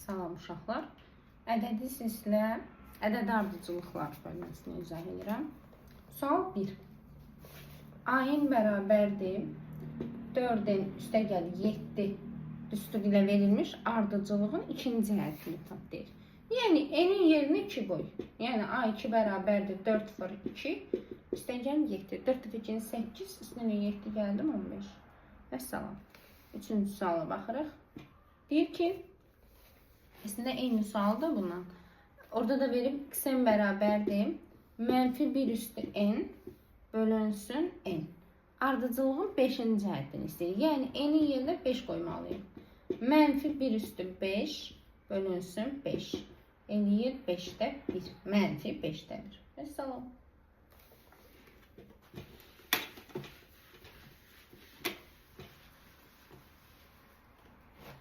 Salam uşaqlar. Ədədi silsilə, ədədi ardıcılıqlar bölməsini izah edirəm. Sual 1. A-in bərabərdir 4-in üstəgəl 7 düstur ilə verilmiş ardıcılığın ikinci hərfini tap deyir. Yəni n-in yerinə 2 qoy. Yəni A2 bərabərdir 4 vur 2 üstəgəl 7. 4 dəfə 2 8 üstünə 7 gəldim 15. Vəssalam. Üçüncü suala baxırıq. Deyir ki, əslində eyni sualdır bundan. Orada da verib xn bərabərdir mənfi 1 üstü n bölünsün n. Ardıcılığın 5-ci hərfini istəyir. Yəni n-in yerinə 5 qoymalıyım. Mənfi 1 üstü 5 bölünsün 5. Eləyir 5-də 1. Mənfi 5-də 1. Vəssalam.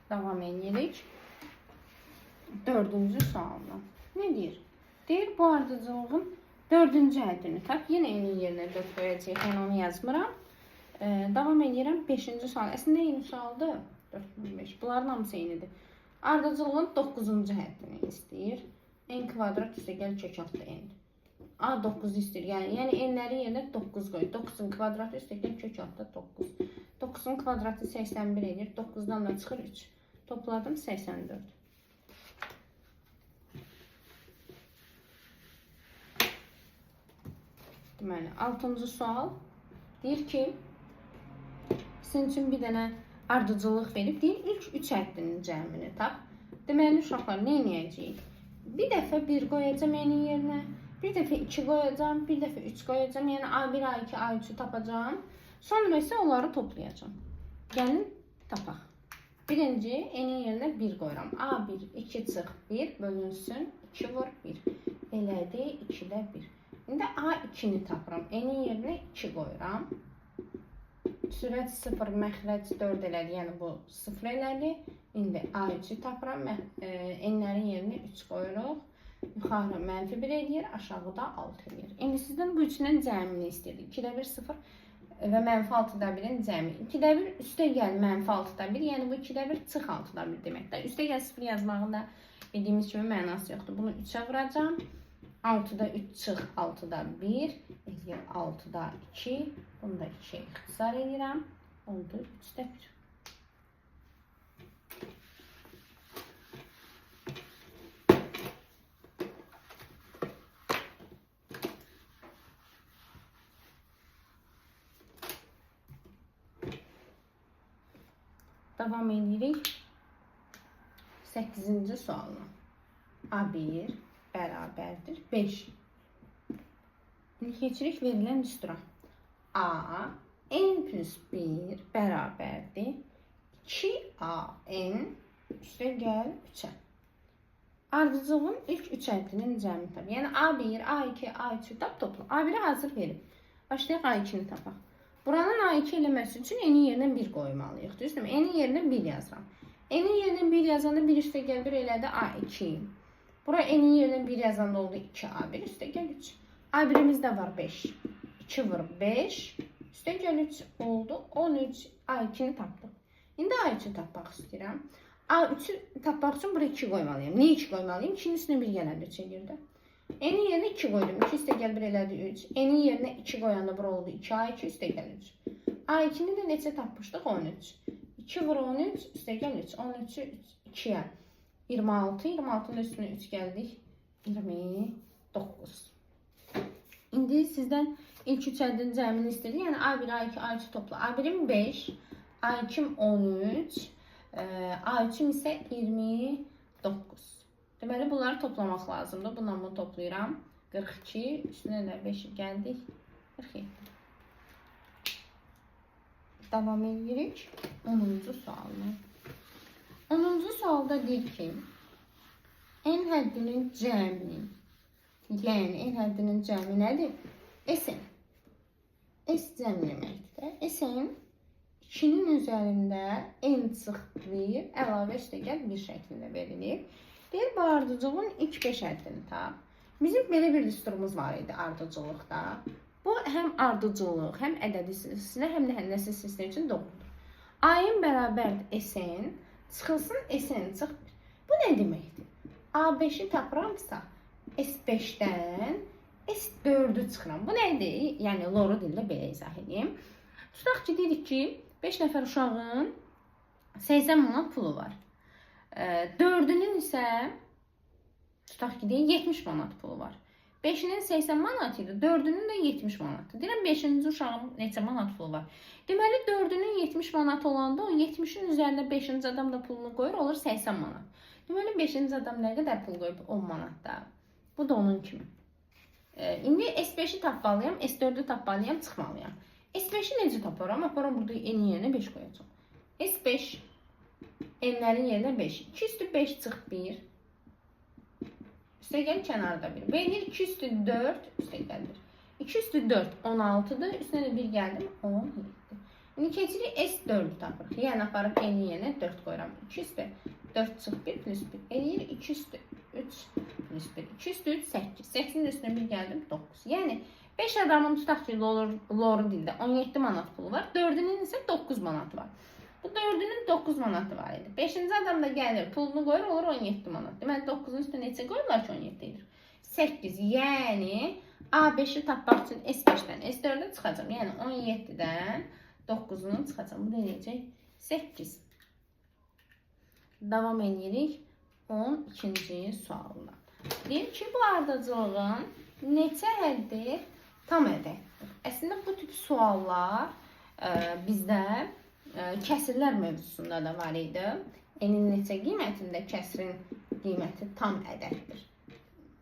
Devam edirik. Dördüncü sualda. Ne deyir? Deyir bu ardıcılığın dördüncü hədini tap. Yine n-in yerinə 4 qoyacaq. Yəni onu yazmıram. Devam edirəm. 5-ci sual. Əslində eyni sualdır. 4, 5. Bunların hamısı eynidir. Ardıcılığın 9-cu hədini istəyir. N kvadrat üstəgəl kök altı n. A 9 istəyir. Yəni n-lərin yerinə 9 qoy. 9-un kvadratı üstəgəl kök altı 9. 9-un kvadratı 81 edir. 9-dan da çıxır 3. Topladım 84. Deməli, 6-cı sual deyir ki, sizin üçün bir dənə ardıcılıq verib, deyir ilk 3 həddinin cəmini tap. Deməli, uşaqlar nə edəcəyik? Bir dəfə 1 qoyacam n-in yerinə, bir dəfə 2 qoyacam, bir dəfə 3 qoyacam. Yəni A1, A2, A3'ü tapacağım. Sonra isə onları toplayacağım. Gəlin tapaq. Birinci n-in yerinə 1 qoyuram. A1, 2 çıx 1 bölünsün 2 vur 1. Elədi 2-də 1. İndi A2-ni tapıram. N-in yerinə 2 qoyuram. Sürət 0, məxrəc 4 elədi. Yəni bu 0 elədi. İndi A3-ü tapıram. N-lərin yerinə 3 qoyuruq. Yuxarı mənfi 1 eləyir. Aşağıda 6 eləyir. İndi sizdən bu üçünün cəmini istəyir. 2-də 1 0. Və mənfi 6-da 1-in cəmi. 2-də 1 üstə gəl mənfi 6-da 1. Yəni bu 2-də 1 çıx 6-da 1 deməkdir. Üstə gəl 0 yazmağın da dediyimiz kimi mənası yoxdur. Bunu 3-ə vuracam. 6-da 3 çıx 6-da 1. Eləyir 6-da 2. Bunu da 2-yə ixtisar edirəm. Oldu 3-də 1. Devam edirik. 8-ci sualına. A1 bərabərdir 5. İndi keçirik verilən düstura. A n plus 1 bərabərdir 2a n üstə gəl 3-ə. Ardıcılığın ilk 3 həddinin cəmini tap. Yəni A1, A2, A3'ü topla. A1'i hazır verib. Başlayaq A2'ni tapaq. Buranın A2 eləməsi üçün n-in yerinə 1 qoymalıyıq. Düzdürmü? N-in yerinə 1 yazıram. N-in yerinə 1 yazanda 1 üstə gəl 1 elədi A2. Bura n-in yerinə 1 yazanda oldu 2A1 üstə gəl 3. A1'imiz də var 5. 2 vur 5 üstə gəl 3 oldu 13. A2'ni tapdıq. İndi A3'ü tapmaq istəyirəm. A3'ü tapmaq üçün buraya 2 qoymalıyım. Niyə 2 qoymalıyım? 2'nin üstünə 1 gələndə çəkirdi. N-in yerinə 2 qoydum. 2 üstə gəl 1 elədi 3. N-in yerinə 2 qoyanda bura oldu 2A2 üstə gəl 3. A2'ni də neçə tapmışdıq? 13. 2 vur 13 üstə gəl 3. 13'ü 2'yə 26. 26'nın üstünə 3 gəldik. 29. İndi sizdən ilk 3 həddin cəmini istədik. Yəni A1, A2, A3 topla. A1'im 5. A2'm 13. A3'im isə 29. Deməli, bunları toplamaq lazımdır. Bundan bunu toplayıram. 42. Üstünə də 5 gəldik. 47. Devam edirik. 10-cu sualına. 10-cu sualda deyir ki, n həddinin cəmi, yəni n həddinin cəmi nədir? Sn. S cəmi deməkdir. Sn 2'nin üzərində n çıx 1 əlavə üstəgəl 1 şəklində verilir. Deyir, bu ardıcılığın ilk 5 həddini tap. Bizim belə bir düsturumuz var idi ardıcılıqda. Bu həm ardıcılıq, həm ədədi silsilə, həm də nəsil silsilə üçün doğrudur. A-in bərabərdir Sn, çıxılsın Sn çıx 1. Bu nə nə deməkdir? A5-i tapıramsa, S5-dən S4-ü çıxıram. Bu nədir? Yəni, loru dildə belə izah edeyim. Tutaq ki, dedik ki, 5 nəfər uşağın 80 manat pulu var. 4-ünün isə, tutaq ki, 70 manat pulu var. 5-inin 80 manat idi, 4-ünün də 70 manatdır. Deyirəm, 5-ci uşağın neçə manat pulu var? Deməli, 4-ünün 70 manat olanda, o 70-in üzərində 5-ci adam da pulunu qoyur, olur 80 manat. Deməli, 5-ci adam nə qədər pul qoyub? 10 manat da. Bu da onun kimi. İndi S5-i tapmalıyam, S4-ü tapmalıyam, çıxmalıyam. S5-i necə taparam? Aparam, burada n-in yerinə 5 qoyacam. S5, n-lərin yerinə 5. 2 üstü 5 çıx 1. Üstə gəl kənarda 1. Verir 2 üstü 4, üstə gəlir. 2 üstü 4, 16-dır. Üstünə də 1 gəldim, 17. İndi keçirik S4-ü tapırıq. Yəni, aparıb n-in yerinə 4 qoyuram. 2 üstü 4 çıx 1 plus 1. Eləyir 2 üstü 3 plus 1. 2 üstü 3, 8. 8-in üstünə 1 gəldim, 9. Yəni, 5 adamın tutaq ki, loru dildə 17 manat pulu var. 4-ünün isə 9 manatı var. Bu 4-ünün 9 manatı var idi. 5-ci adam da gəlir, pulunu qoyur, olur 17 manat. Deməli, 9-un üstünə neçə qoyurlar ki, 17 edir? 8. Yəni, A5-i tapmaq üçün S5-dən S4-ə çıxacam. Yəni, 17-dən 9-unu çıxacam. Bu da eləyəcək 8. Davam edirik 12-ci sualına. Deyir ki, bu ardıcılığın neçə həddir tam ədəddir? Əslində, bu tip suallar bizdə kəsirlər mövzusunda da var idi. N-in neçə qiymətində kəsirin qiyməti tam ədəddir.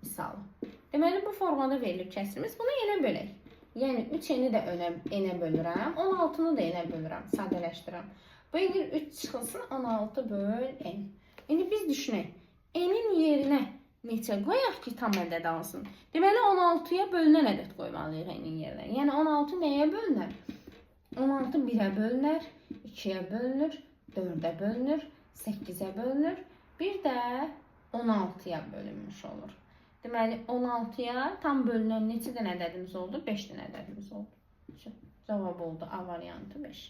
Misalı. Deməli, bu formada verilir kəsirimiz. Bunu n-ə bölək. Yəni, 3n-i də n-ə bölürəm, 16-nı da n-ə bölürəm, sadələşdirəm. Bu edir 3 çıxılsın, 16 böl n. İndi biz düşünək, n-in yerinə neçə qoyaq ki, tam ədəd alsın? Deməli, 16-ya bölünən ədəd qoymalıyıq n-in yerinə. Yəni, 16 nəyə bölünər? 16 1-ə bölünər, 2-yə bölünür, 4-ə bölünür, 8-ə bölünür, bir də 16-ya bölünmüş olur. Deməli, 16-ya tam bölünən neçə dənə ədədimiz oldu? 5 dənə ədədimiz oldu. Cavab oldu A variantı 5.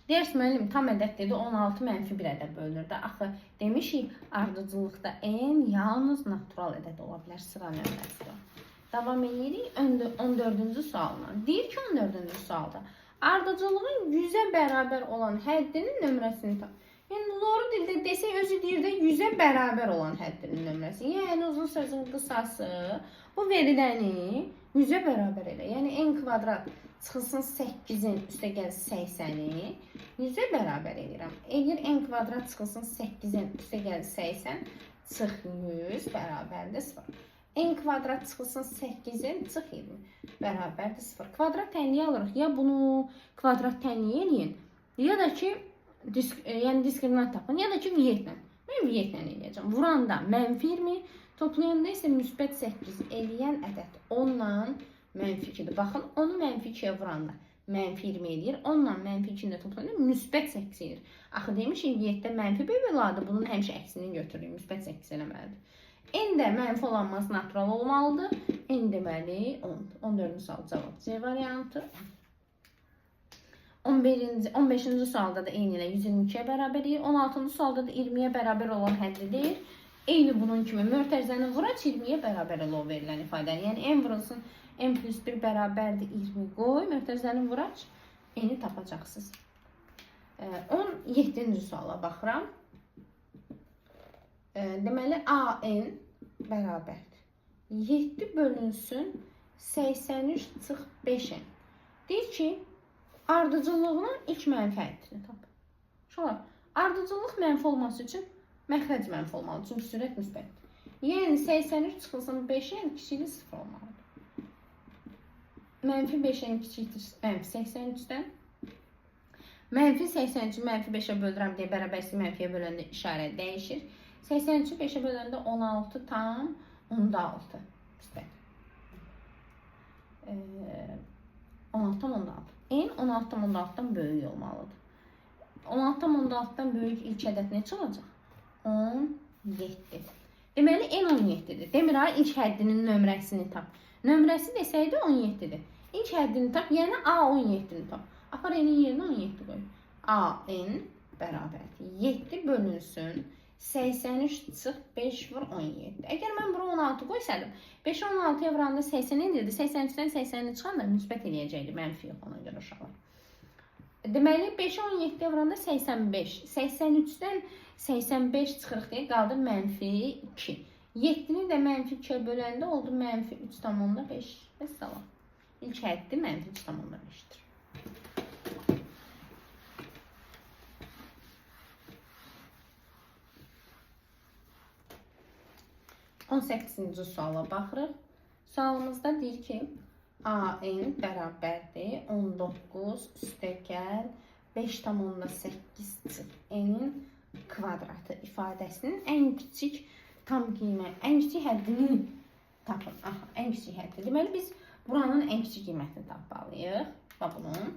Dərs müəllim tam ədəd dedi, 16 mənfi 1 ədəd bölünür də. Axı, demişik, ardıcılıqda n yalnız natural ədəd ola bilər, sıra nömrəsi. Davam edirik 14-cü sualına. Deyir ki, 14-cü sualda ardıcılığın 100-ə bərabər olan həddinin nömrəsini tap. Yəni, loru dildə desək, özü deyir də 100-ə bərabər olan həddinin nömrəsi. Yəni, uzun sözün qısası bu veriləni 100-ə bərabər elə. Yəni, n kvadrat çıxılsın 8-in üstə gəl 80-i 100-ə bərabər edirəm. Edir n kvadrat çıxılsın 8-in üstə gəl 80 çıx 100 bərabərdir 0. N kvadrat çıxılsın 8-in çıx 20 bərabərdir 0. Kvadrat tənliyi alırıq. Ya bunu kvadrat tənliyi eləyin, ya da ki, yəni diskriminant tapın, ya da ki, vietlə. Mən vietlə eləyəcəm. Vuranda mənfi 20, toplayanda isə müsbət 8 eləyən ədəd 10-la mənfi 2-dir. Baxın, onu mənfi 2-yə vuranda mənfi 20 eləyir. 10-la mənfi 2-ni də toplayanda müsbət 8 eləyir. Axı demişik, vietdə mənfi bir böladı, bunun həmişə əksini götürürük, müsbət 8 eləməlidir. N də mənfi olanması natural olmalıdır. N deməli 10. 14-cü sual cavab C variantı. 15-ci sualda da eyni ilə 122-yə bərabər deyir. 16-cı sualda da 20-yə bərabər olan həddidir. Eyni bunun kimi mötərizəni vuraç 20-yə bərabər o verilən ifadə. Yəni n vurulsun, n plus 1 bərabərdir 20 qoy. Mötərizəni vuraç n-i tapacaqsınız. 17-ci suala baxıram. Deməli, AN bərabərdir. 7 bölünsün 83 çıx 5-in. Deyir ki, ardıcıllığının ilk mənfi həddini tap. Şolar, ardıcıllıq mənfi olması üçün məxrəc mənfi olmalı. Çünki sürət müsbətdir. Yəni, 83 çıxılsın 5-in kiçikdir 0 olmalıdır. Mənfi 5-in kiçikdir mənfi 83-dən. Mənfi 83-ü mənfi 5-ə bölürəm deyə bərabərsi mənfiyə böləndə işarə dəyişir. 83-ü 5-ə böləndə 16 tam 16. 16 tam 16. N 16 tam 16-dan böyük olmalıdır. 16 tam 16-dan böyük ilk ədəd neçə olacaq? 17. Deməli, N 17-dir. Demir ha, ilk həddinin nömrəsini tap. Nömrəsi desəydi 17-dir. İlk həddini tap, yəni A 17-ni tap. Apar N-in yerinə 17 qoy. A, N bərabərdir. 7 bölünsün 83 çıx 5 vur 17. Əgər mən bura 16 qoysaydım, 5-i 16-ya vuranda 80 edirdi. 83-dən 80-i çıxan da müsbət eləyəcəkdi, mənfi yox ona görə uşaqlar. Deməli, 5-i 17-yə vuranda 85. 83-dən 85 çıxırıq deyə qaldı mənfi 2. 7-ni də mənfi 2-yə böləndə oldu mənfi 3,5. Və salam. İlk həddi mənfi 3,5-dir. 18-ci suala baxırıq. Sualımızda deyir ki, AN bərabərdir 19 üstəgəl 5,8 çıx N'in kvadratı ifadəsinin ən kiçik tam qiymət, ən kiçik həddini tapın. Aha, ən kiçik həddi. Deməli, biz buranın ən kiçik qiymətini tapmalıyıq. Bax bunun.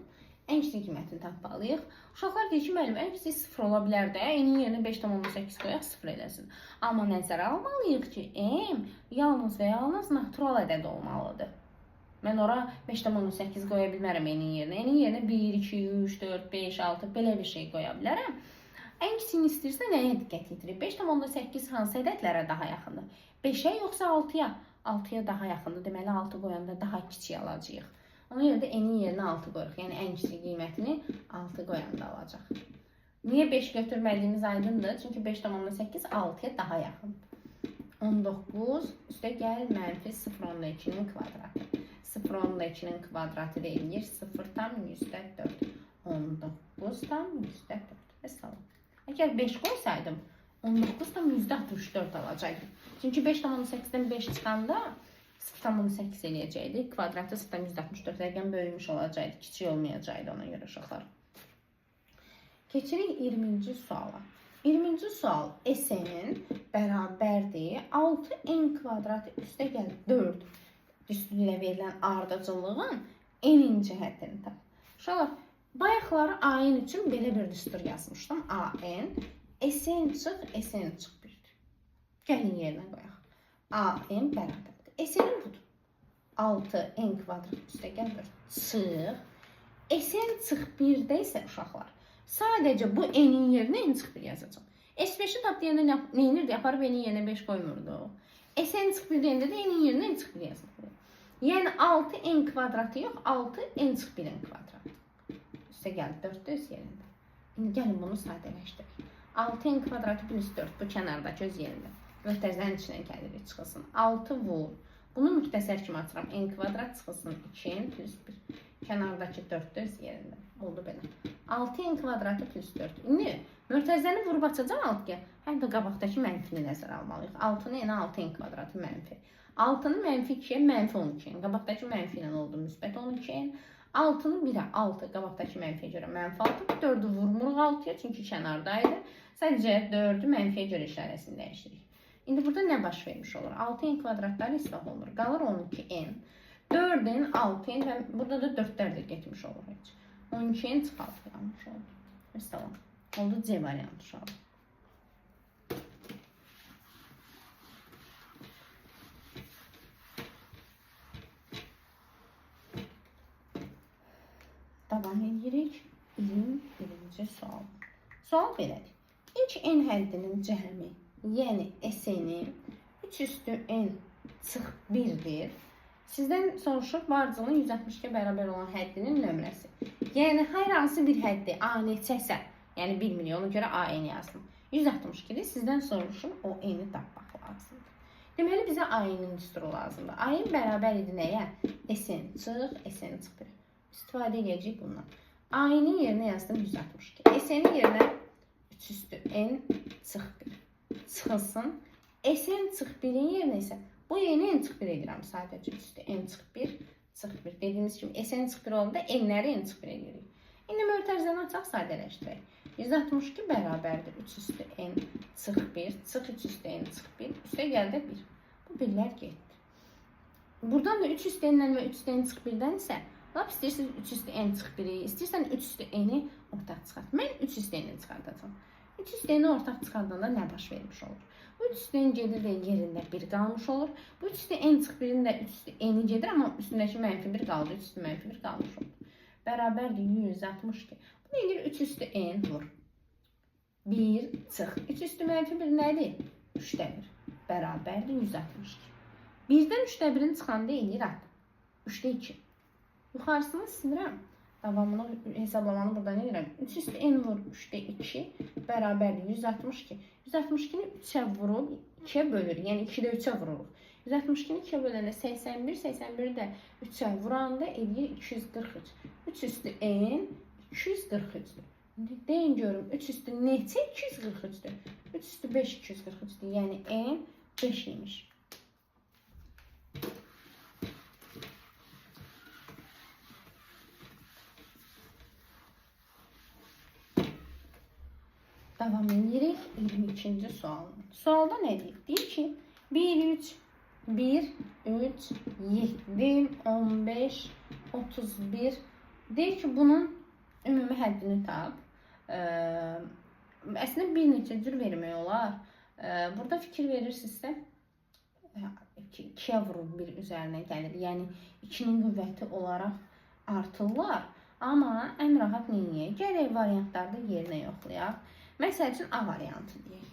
Ən kiçik qiymətini tapmalıyıq. Uşaqlar deyir ki, müəllim, ən kiçik 0 ola bilər də, N'in yerinə 5,8 qoyaq 0 eləsin. Amma nəzərə almalıyıq ki, M yalnız və yalnız natural ədəd olmalıdır. Mən ora 5,8 qoya bilmərəm N'in yerinə. N'in yerinə 1, 2, 3, 4, 5, 6 belə bir şey qoya bilərəm. Ən kiçiyini istəyirsə nəyə diqqət yetirir? 5,8 hansı ədədlərə daha yaxındır? 5-ə yoxsa 6-ya? 6-ya daha yaxındır. Deməli, 6 qoyanda daha kiçik alacağıq. Ona görə də N'in yerinə 6 qoyuruq. Yəni, ən kiçik qiymətini 6 qoyanda alacaq. Niyə 5 götürmədiyimiz aydındır? Çünki 5,8 6-ya daha yaxındır. 19 üstə gəl mənfi 0,2-nin kvadratı. 0,2-nin kvadratı deyilir 0,4. 19,4. Və salam. Əgər 5 qoysaydım, 19,64 alacaqdım. Çünki 5,8-dən 5 çıxanda 0,8 eləyəcəkdi. Kvadratı 0,64 rəqəm böyümüş olacaqdı. Kiçik olmayacaqdı ona görə uşaqlar. Keçirik 20-ci suala. 20-ci sual SN bərabərdir 6n kvadratı üstə gəl 4 üstünlə verilən ardıcıllığın n-inci həddini tap. Uşaqlar, bayaqları AN üçün belə bir düstur yazmışdım. AN, SN çıx, SN çıx 1-dir. Gəlin yerinə qoyaq. AN bərabərdir. SN budur. 6n kvadrat üstə gəl 4 çıx. SN çıx 1-də isə uşaqlar, sadəcə bu n-in yerinə n çıx 1 yazacaq. S5-i tap deyəndə nə edirdi? Aparıb n-in yerinə 5 qoymurdu. SN çıx 1 deyəndə də n-in yerinə n çıx 1 yazılır. Yəni 6n kvadratı yox, 6n çıx 1-in kvadratı. Üstə gəldi 4 öz yerində. İndi gəlin bunu sadələşdirək. 6n kvadratı plus 4 bu kənardakı öz yerində. Möhtəzənin içinə gəlirik, çıxılsın. 6 vur. Bunu müxtəsər kimi açıram. N kvadrat çıxılsın 2n plus 1. Kənardakı 4 öz yerində. Oldu belə. 6n kvadratı plus 4. İndi möhtəzəni vurub açacaq altıya. Həm də qabaqdakı mənfini nəzərə almalıyıq. 6-nı yenə 6n kvadratı mənfi. 6-nı mənfi 2-yə mənfi 12-yə. Qabaqdakı mənfi ilə oldu müsbət 12-yə. 6-nı 1-ə 6. Qabaqdakı mənfiyə görə mənfi 6. 4-ü vurmuruq 6-ya çünki kənardaydı. Sadəcə 4-ü mənfiyə görə işarəsini dəyişdirik. İndi burada nə baş vermiş olur? 6n kvadratları islah olunur. Qalır 12n. 4n, 6n və burada da 4-lər də getmiş olur. 12n çıx 6 yanlış oldu. Mesela oldu C variantı şu an. Davam edirik. 21-ci sual. Sual belədir. İlk n həddinin cəmi, yəni SN-in 3 üstü n çıx 1-dir. Sizdən soruşur varcılığın 162 bərabər olan həddinin nömrəsi. Yəni hər hansı bir həddi A neçəsə, yəni bilmirik, ona görə AN yazdım. 162-dir. Sizdən soruşur o n-i tapmaq lazımdır. Deməli bizə AN-in düsturu lazımdır. AN bərabər idi nəyə? SN çıx, SN çıx 1. İstifadə edəcəyik bundan. AN-in yerinə yazdım 162. SN-in yerinə 3 üstü n çıx 1. Çıxılsın. SN çıx 1-in yerinə isə bu yeni n çıx 1 edirəm sadəcə üstü. N çıx 1, çıx 1. Dediyimiz kimi SN çıx 1 olanda n-ləri n çıx 1 edirik. İndi mötərizəni açaq, sadələşdirək. 162 bərabərdir 3 üstü n çıx 1, çıx 3 üstü n çıx 1, üstə gəldi 1. Bu birlər getdi. Buradan da 3 üstü n-dən və 3 üstü n çıx 1-dən isə lap istəyirsiniz 3 üstü n çıx 1-i, istəyirsən 3 üstü n-i ortaq çıxart. Mən 3 üstü n-i çıxardacağım. 3 üstü n-i ortaq çıxardanda nə baş vermiş olur? Bu 3 üstü n gedir və yerində 1 qalmış olur. Bu 3 üstü n çıx 1-in də 3 üstü n-i gedir, amma üstündəki mənfi 1 qaldı. 3 üstü mənfi 1 qalmış olur. Bərabərdir 162. Bu nedir? 3 üstü n vur. 1 çıx. 3 üstü mənfi 1 nədir? 3-də 1. Bərabərdir 162. 1-dən 3-də 1-in çıxanda eləyir 3-də 2. Yuxarısını silirəm. Davamını hesablamanı burada nə edirəm? 3 üstü n vur 3-də 2 bərabərdir 162. 162-ni 3-ə vurub 2-yə bölür. Yəni 2-də 3-ə vururuq. 162-ni 2-yə böləndə 81, 81-i də 3-ə vuranda eləyir 243. 3 üstü n 243-dür. Deyin görüm 3 üstü neçə 243-dür? 3 üstü 5 243-dür. Yəni n 5 imiş. Davam edirik 22-ci sualına. Sualda nə deyir? Deyir ki 1, 3, 1, 3, 7, 15, 31. Deyir ki bunun ümumi həddini tap. Əslində bir neçə cür vermək olar. Burada fikir verirsinizsə 2-yə vurur 1 üzərinə gəlir. Yəni 2-nin qüvvəti olaraq artırlar. Amma ən rahat neyəyək? Gələk variantlarda yerinə yoxlayaq. Məsəl üçün A variantı deyək.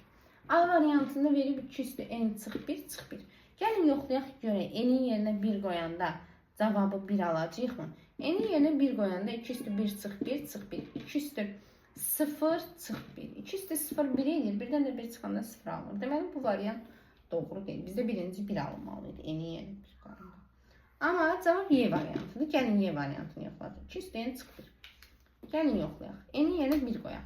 A variantında verib 2 üstü n çıx 1 çıx 1. Gəlin yoxlayaq görək. N'in yerinə 1 qoyanda cavabı 1 alacağıq mı? N'in yerinə 1 qoyanda 2 üstü 1 çıx 1 çıx 1. 2 üstü 0 çıx 1. 2 üstü 0 1 edir. Birdən də 1 çıxanda 0 alınır. Deməli bu variant doğru deyil. Bizdə birinci 1 alınmalıydı. N'in yerinə 1 qoyanda. Amma cavab Y variantıdır. Gəlin Y variantını yoxlayaq. 2 üstü n çıx 1. Gəlin yoxlayaq. N'in yerinə 1 qoyaq.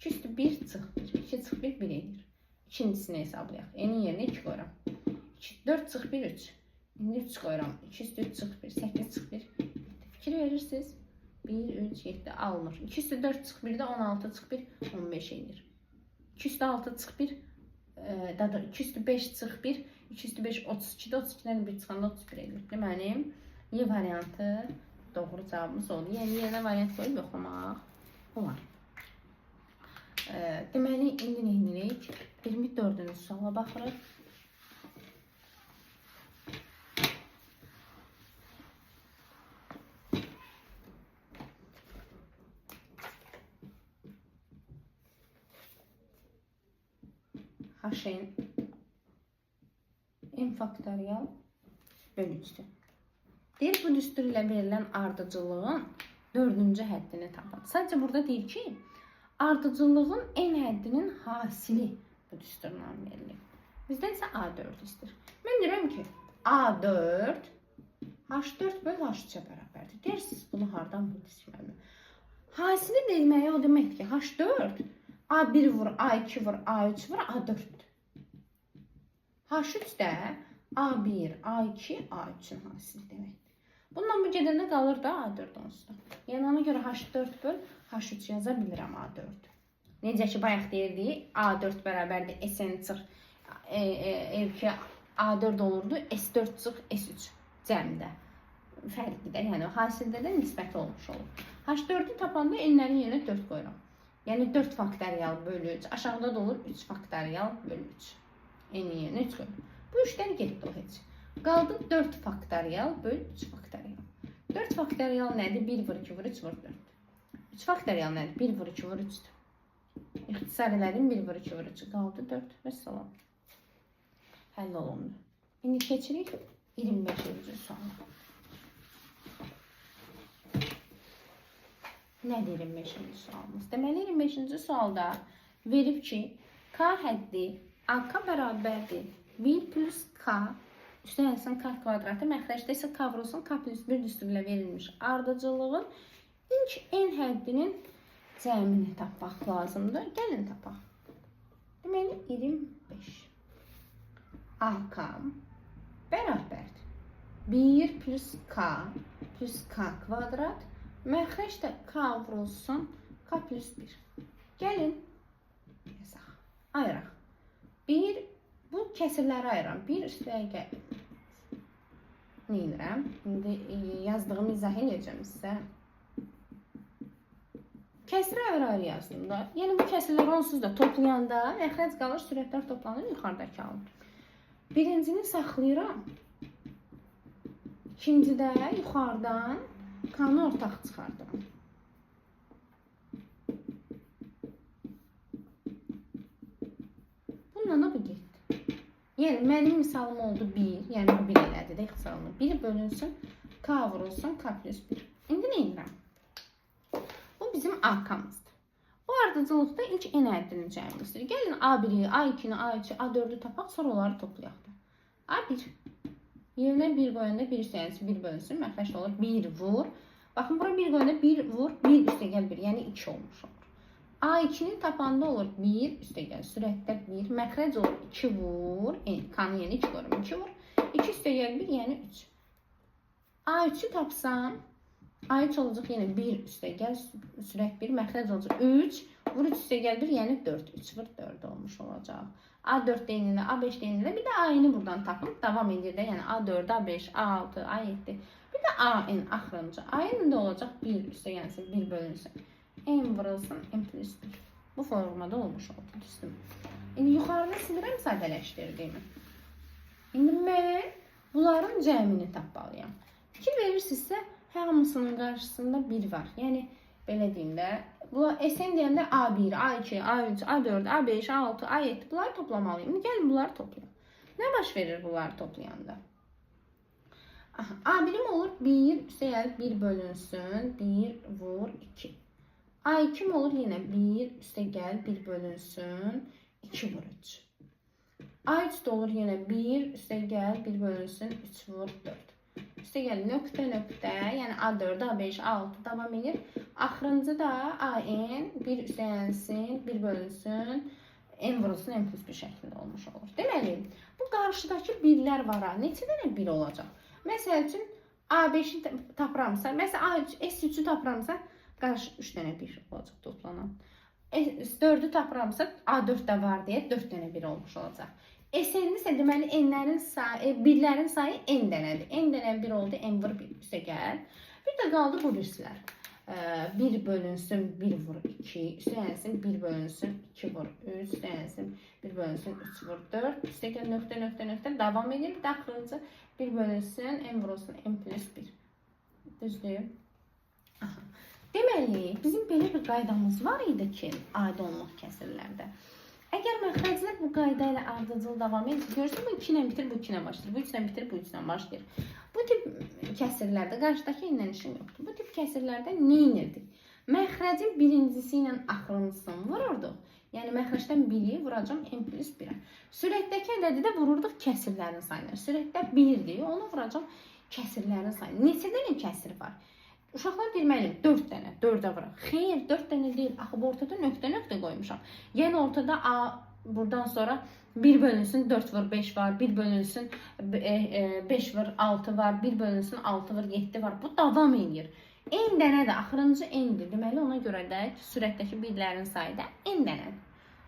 2 üstü 1 çıx 1. 2 çıx 1 1 edir. İkincisini hesablayaq. N'in yerinə 2 qoyuram. 4 çıx 1 3. İndi 3 qoyuram. 2 üstü 3 çıx 1. 8 çıx 1. Fikir verirsiniz. 1, 3, 7 alınır. 2 üstü 4 çıx 1 də 16 çıx 1 15 edir. 2 üstü 6 çıx 1 2 üstü 5 çıx 1. 2 üstü 5 32. 32-dən 1 çıxanda 31 edir. Deməli Y variantı doğru cavabımız oldu. Yəni yerinə variant qoyub yoxlamaq olar. Deməli, indi nə edirik? 24-cü suala baxırıq. HN n faktorial bölü 3-dür. Deyir, bu düstur ilə verilən ardıcılığın 4-cü həddini tapın. Sadəcə burada deyir ki, ardıcıllığın n həddinin hasili bu düsturla verilir. Bizdən isə A4 istəyir. Mən deyirəm ki, A4 H4 böl H3-ə bərabərdir. Deyirsiniz, bunu hardan bildirsiniz? Hasili deməyi o demək ki, H4 A1 vur, A2 vur, A3 vur, A4'dür. H3 də A1, A2, A3'ün hasili deməkdir. Bundan bu gedəndə qalır da A4 onsuz da. Yəni ona görə H4 böl H3 yaza bilirəm A4. Necə ki bayaq deyirdik, A4 bərabərdir SN çıx L2 A4 olurdu, S4 çıx S3 cəmdə. Fərqlidir. Yəni hasildə də nisbəti olmuş olur. H4'ü tapanda n'lərin yerinə 4 qoyuram. Yəni 4 faktorial bölü 3. Aşağıda da olur 3 faktorial bölü 3. N'in yerinə 3 qoyuram. Bu 3'dən getdi o heç. Qaldı 4 faktorial bölü 3 faktorial. 4 faktorial nədir? 1 vur 2 vur 3 vur 4. 3 faktorial nədir? 1 vur 2 vur 3'dür. İxtisar elədim 1 vur 2 vur 3. Qaldı 4 və salam. Həll olundu. İndi keçirik 25-ci suala. Nədir 25-ci sualımız? Deməli 25-ci sualda verib ki, K həddi AK bərabərdir 1 plus K üstə yazsın K kvadratı, məxrəcdə isə K vurulsun K plus 1 düstur ilə verilmiş ardıcılığın ilk n həddinin cəmini tapmaq lazımdır. Gəlin tapaq. Deməli 25 AK bərabərdir 1 plus K kvadrat, məxrəcdə K vurulsun K plus 1. Gəlin yazaq, ayıraq. 1, bu kəsirləri ayıram. 1 üstəyə gəl. Nə edirəm? İndi yazdığımı izah edəcəm sizə. Kəsirə ayrı-ayrı yazdım da. Yəni bu kəsirləri onsuz da toplayanda məxrəc qalır, sürətlər toplanır, yuxarıdakı alınır. Birincini saxlayıram. İkincidə yuxarıdan K-nı ortaq çıxardıram. ilə də bu getdi. Yəni mənim misalım oldu 1, yəni bu 1 elədi də ixtisalını. 1 bölünsün, k vurulsun, k plus 1. İndi nə edirəm? Bu bizim arkamızdır. Bu ardıcılıqda ilk n əddini cəmimizdir. Gəlin A1-i, A2-ni, A3-i, A4-ü tapaq, sonra onları toplayaq da. A1. Yerinə 1 qoyanda 1 üstəyəsi 1 bölünsün, məxrəc olur 1 vur. Baxın, bura 1 qoyanda 1 vur, 1 üstəgəl 1, yəni 2 olmuş olur. A2-ni tapanda olur 1 üstəgəl sürətdə 1, məxrəc olur 2 vur, kanı yeni 2 qoyurum, 2 vur, 2 üstəgəl 1, yəni 3. A3-ü tapsam, A3 olacaq yenə 1 üstəgəl sürət 1, məxrəc olacaq 3, vur 3 üstəgəl 1, yəni 4, 3 vur 4 olmuş olacaq. A4 deyinilə, A5 deyinilə, bir də A-ni buradan tapın, davam edir də, yəni A4, A5, A6, A7, bir də A-n axırıncı. A-n də olacaq 1 üstəgəlsin, 1 bölünsün. N vurulsun, N plus 1. Bu formada olmuş oldu, düzdür. İndi yuxarıda silirəm sadələşdirdiyimi. İndi mən bunların cəmini tapmalıyam. Fikir verirsinizsə, hamısının qarşısında 1 var. Yəni, belə deyim də, SN deyəndə A1, A2, A3, A4, A5, A6, A7 bunları toplamalıyım. İndi gəlin bunları toplayalım. Nə baş verir bunları toplayanda? A1'im olur 1, üstəgəl 1 bölünsün, 1 vur 2. A2 olur yenə 1, üstəgəl 1 bölünsün, 2 vur 3. A3 də olur yenə 1, üstəgəl 1 bölünsün, 3 vur 4. Üstəgəl nöqtə, yəni A4, A5, A6 davam edir. Axırıncı da AN 1 üstələnsin, 1 bölünsün, N vurulsun, N plus 1 şəklində olmuş olur. Deməli, bu qarşıdakı birlər var ha, neçə dənə 1 olacaq? Məsəl üçün, A5-i tapıramsa, məsələn, A3, S3-ü tapıramsa, qarşı 3 dənə 1 olacaq toplanan. S4-ü tapıramsa, A4 də var deyə 4 dənə 1 olmuş olacaq. SN isə deməli, birlərin sayı N dənədir. N dənə 1 oldu, N vur 1 üstəgəl. Bir də qaldı bu birsilər. 1 bölünsün, 1 vur 2, üstələnsin, 1 bölünsün, 2 vur 3, üstələnsin, 1 bölünsün, 3 vur 4, üstəgəl nöqtə, davam edir. Bir də axırıncı 1 bölünsün, N vurulsun, N plus 1. Düzdür? Deməli, bizim belə bir qaydamız var idi ki, adi olmaq kəsirlərdə. Əgər məxrəclər bu qayda ilə ardıcıl davam edir, görürsən, bu 2 ilə bitir, bu 2 ilə başlayır, bu 3 ilə bitir, bu 3 ilə başlayır. Bu tip kəsirlərdə, qarşıdakı ilə işin yoxdur. Bu tip kəsirlərdə nə inirdik? Məxrəcin birincisi ilə axırıncısını vururduq. Yəni, məxrəcdən 1-i vuracam N plus 1-ə. Sürətdəki ədədi də vururduq kəsirlərin sayını. Sürətdə 1-dir, onu vuracam kəsirlərin sayını. Neçə dənə kəsir var? Uşaqlar deyilməliyim, 4 dənə, 4-ə vuraq. Xeyr, 4 dənə deyil, axı bu ortada nöqtə qoymuşam. Yəni, ortada A, buradan sonra 1 bölünsün, 4 vur 5 var, 1 bölünsün, 5 vur 6 var, 1 bölünsün, 6 vur 7 var. Bu davam edir. N dənə də, axırıncı N-dir. Deməli, ona görə də sürətdəki birlərin sayı da N dənədir.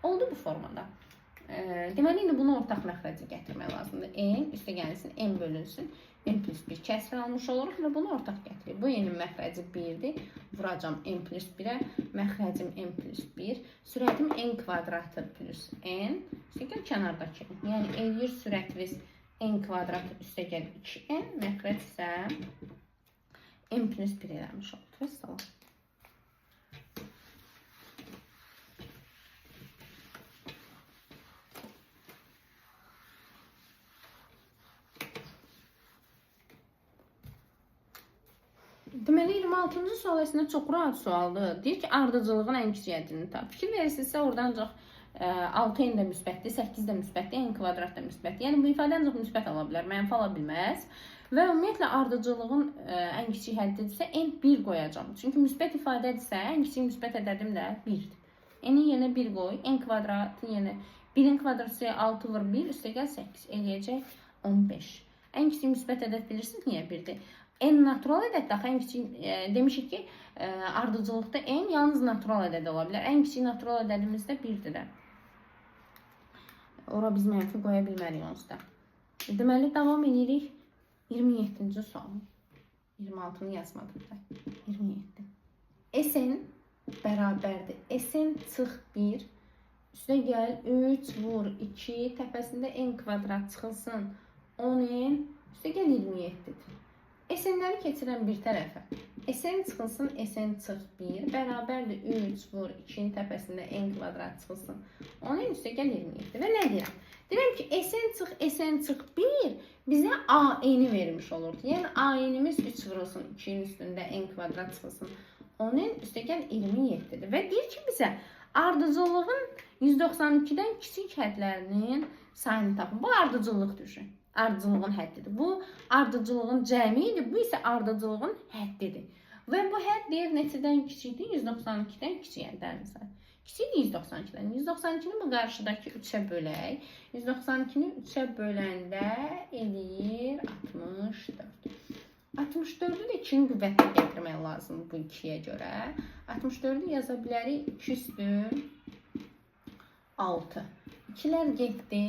Oldu bu formada. Deməli, indi bunu ortaq məxrəcə gətirmək lazımdır. N üstəgəlsin, N bölünsün. N plus 1 kəsir almış oluruq və bunu ortaq gətirir. Bu N-in məxrəci 1-dir. Vuracam N plus 1-ə. Məxrəcim N plus 1. Sürətim N kvadratı plus N. Üstəgəl kənardakı. Yəni, eləyir sürətimiz N kvadratı üstəgəl 2N. Məxrəc isə N plus 1 eləmiş oldu. Və salam. Deməli, 26-cı sual əslində çox rahat sualdır. Deyir ki, ardıcılığın ən kiçik həddini tap. Fikir verirsinizsə, oradan ancaq 6n də müsbətdir, 8 də müsbətdir, n kvadrat da müsbətdir. Yəni, bu ifadə ancaq müsbət ala bilər, mənfi ala bilməz. Və ümumiyyətlə, ardıcılığın ən kiçik həddidirsə, n 1 qoyacam. Çünki müsbət ifadədirsə, ən kiçik müsbət ədədim də 1-dir. N-i yenə 1 qoy, n kvadratı yenə 1-in kvadratı 6 vur 1, üstəgəl 8, eləyəcək 15. Ən kiçik müsbət ədəd bilirsiniz niyə 1-dir? N natural ədəddə, ən kiçik, demişik ki, ardıcılıqda n yalnız natural ədəd ola bilər. Ən kiçik natural ədədimiz də 1-dir. Ora biz mənfi qoya bilmərik onsuz da. Deməli, davam edirik 27-ci sual. 26-nı yazmadım da. 27. Sn bərabərdir. Sn çıx 1, üstə gəl 3 vur 2, təpəsində n kvadrat çıxılsın 10n, üstə gəl 27-dir. SN-ləri keçirən bir tərəfə. SN çıxılsın, SN çıx 1 bərabərdir 3 vur 2-nin təpəsində n kvadrat çıxılsın. Onun üstəgəl 27. Və nə deyirəm? Deyirəm ki, SN çıx 1 bizə AN-i vermiş olurdu. Yəni AN-imiz 3 vurulsun 2-nin üstündə n kvadrat çıxılsın. Onun üstəgəl 27-dir. Və deyir ki, bizə ardıcıllığın 192-dən kiçik hədlərinin sayını tapın. Bu ardıcıllıq düşün. Ardıcıllığın həddidir. Bu ardıcıllığın cəmidir. Bu isə ardıcıllığın həddidir. Və bu hədd deyir neçədən kiçikdir? 192-dən kiçik hədlərin sayı. Kiçikdir 192-dən. 192-ni bu qarşıdakı 3-ə bölək. 192-ni 3-ə böləndə eləyir 64. 64'ü de 2'nin qüvvətinə gətirmək lazımdır bu 2'yə görə. 64'ü yaza bilərik 2 üstün 6. 2'lər getdi.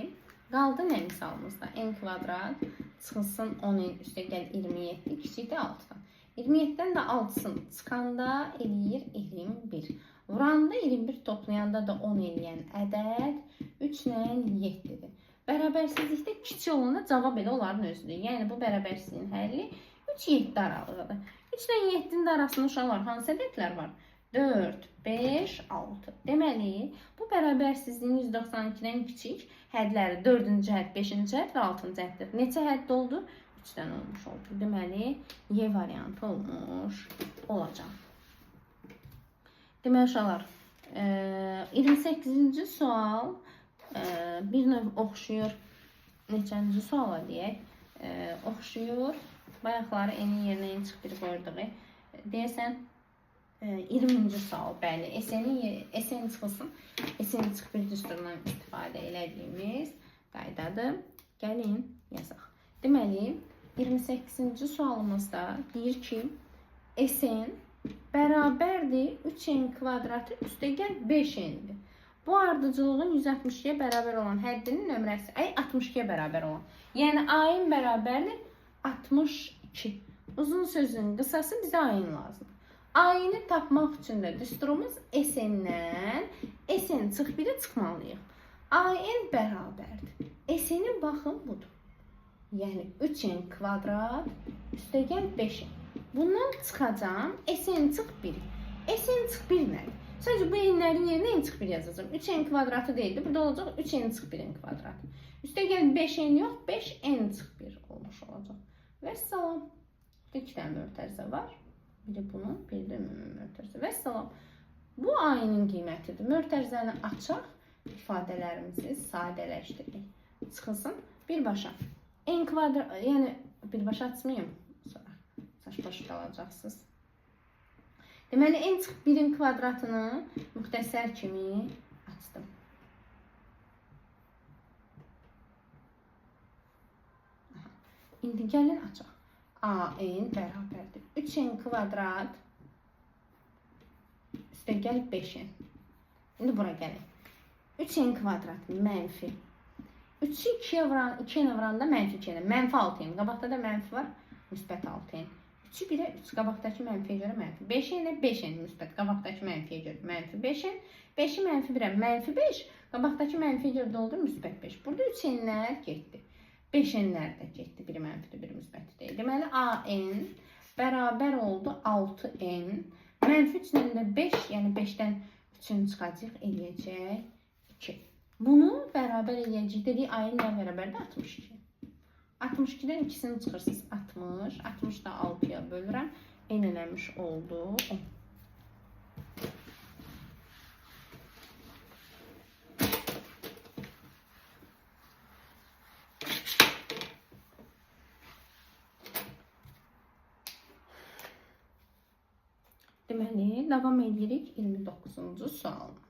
Qaldı nə misalımızda? N kvadrat çıxılsın 10'in üstəgəl 27 kiçikdir 6'dan. 27'dən də 6'sını çıxanda eləyir 21. Vuranda 21 toplayanda da 10 eləyən ədəd 3 ilə 7'dir. Bərabərsizlikdə kiçik olanda cavab elə onların özüdür. Yəni bu bərabərsizliyin həlli 3-7 aralığıdır. 3 ilə 7'nin arasında uşaqlar hansı ədədlər var? 4, 5, 6. Deməli, bu bərabərsizliyin 192-dən kiçik hədləri 4-cü hədd, 5-ci hədd və 6-cı hədddir. Neçə hədd oldu? 3-dən olmuş oldu. Deməli, Y variantı olmuş olacaq. Deməli, uşaqlar, 28-ci sual bir növ oxşuyur. Neçənci suala deyək? Oxşuyur. Bayaqları n-in yerinə n çıx 1 qoyurduq. Deyəsən 20-ci sual. Bəli, SN çıxılsın. SN çıx 1 düsturundan istifadə elədiyimiz qaydadır. Gəlin yazaq. Deməli, 28-ci sualımızda deyir ki, SN bərabərdir 3n kvadratı üstəgəl 5n'dir. Bu ardıcılığın 162'ye bərabər olan həddinin nömrəsi 62'ye bərabər olan. Yəni AN bərabərdir 62. Uzun sözün qısası bizə AN lazım. AN'i tapmaq üçün də düsturumuz SN-dən SN çıx 1'e çıxmalıyıq. AN bərabərdir. SN-in baxın budur. Yəni 3n kvadrat üstəgəl 5n. Bundan çıxacağım SN çıx 1. SN çıx 1 nədir? Sadəcə bu n'lərin yerinə n çıx 1 yazacağım. 3n kvadratı deyildi. Burada olacaq 3n çıx 1'in kvadratı. Üstəgəl 5n yox, 5n çıx 1 olmuş olacaq. Və salam. 2 dənə mötərizə var. Biri bunun, biri də ümumi mötərizə. Və salam. Bu AN-in qiymətidir. Mötərizəni açaq. İfadələrimizi sadələşdiririk. Çıxılsın. Birbaşa. N kvadrat, yəni birbaşa açmayayım. Sonra saç-baş qalacaqsınız. Deməli, n çıx 1'in kvadratını müxtəsər kimi açdım. İndi gəlin açaq. AN bərabərdir 3n kvadrat üstəgəl 5n. İndi bura gəlin. 3n kvadrat mənfi 3'ü 2'ye vuranda mənfi 2'ye. Mənfi 6n. Qabaqda da mənfi var. Müsbət 6n. 3'ü 1'e 3. Qabaqdakı mənfiyə görə mənfi 5n ilə 5n müsbət. Qabaqdakı mənfiyə görə mənfi 5n. 5'i mənfi 1'e mənfi 5. Qabaqdakı mənfiyə görə də oldu müsbət 5. Burada 3n'lər getdi. 5n'lər də getdi. Biri mənfidir, biri müsbət deyil. Deməli AN bərabər oldu 6n. Mənfi 3'dən də 5, yəni 5'dən 3'ün çıxacaq eləyəcək 2. Bunu bərabər eləyəcək dedik. AN ilə bərabərdə 62. 62'den 2'sini çıxırsınız 60. 60 da 6'ya bölürəm. N eləmiş oldu 10. Deməli, davam edirik 29-cu sualına.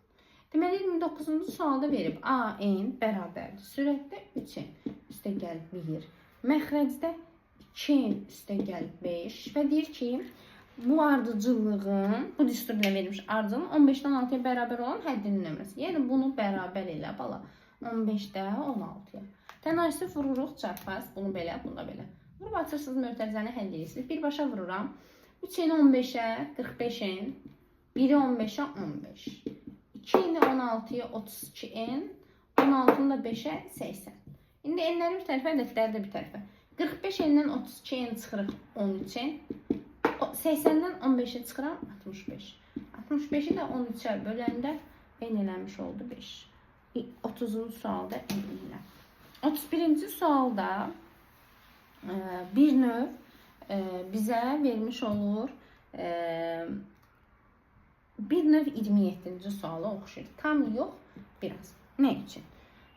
Deməli, 29-cu sualda verib AN bərabərdir. Sürətdə 3n üstəgəl 1. Məxrəcdə 2n üstəgəl 5. Və deyir ki, bu ardıcıllığın, bu düstur ilə verilmiş ardıcıllığın 15'dən 6'ya bərabər olan həddinin nömrəsi. Yəni, bunu bərabər elə bala. 15'də 16'ya. Tənayüsü vururuq, çarpaz. Bunu belə, bunu da belə. Vurub açırsınız, mötərizəni həll edirsiniz. Birbaşa vururam. 3n 15'ə 45n. 1'i 15'ə 15. 2'ni 16'ya 32n. 16'ını da 5'ə 80. İndi n'ləri bir tərəfə, ədədləri də bir tərəfə. 45 enindən 32 eni çıxırıq 13-in. 80-dən 15-i çıxıram 65. 65-i də 13-ə böləndə n eləmiş oldu 5. 30-cu sualda n ilə. 31-ci sualda bir növ bizə vermiş olur. Bir növ 27-ci suala oxşuyur. Tam yox, biraz. Nə üçün?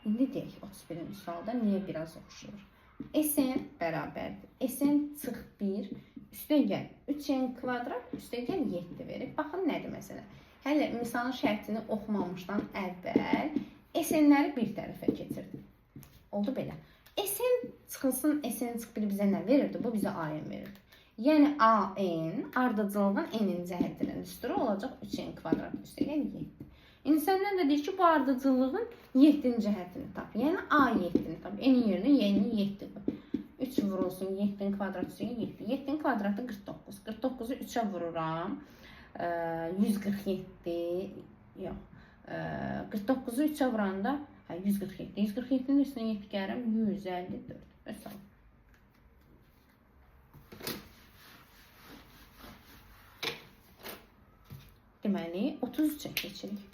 İndi deyək 31-ci sualda niyə biraz oxşuyur? Sn bərabərdir. Sn çıx 1 üstəgəl 3n kvadrat üstəgəl 7 verir. Baxın nədir məsələ? Hələ misalın şərtini oxumamışdan əvvəl Sn-ləri bir tərəfə keçirdim. Oldu belə. Sn çıxılsın, Sn çıx 1 bizə nə verirdi? Bu bizə an verirdi. Yəni an ardıcılığın n-in cəhətinin üstürü olacaq 3n kvadrat üstəgəl 7. İnsanlar da deyir ki, bu ardıcılığın 7-ci cəhətini tap. Yəni A7-ni tap. N yerinə yeni 7 qoy. 3 vurulsun 7-nin kvadratı üstəgəl 7. 7-nin kvadratı 49. 49-u 3-ə vururam. 147 yox. 49-u 3-ə vuranda 147. 147-nin üstünə 7 gəlirəm 154. Məsələn. Deməli 33-ə keçirik.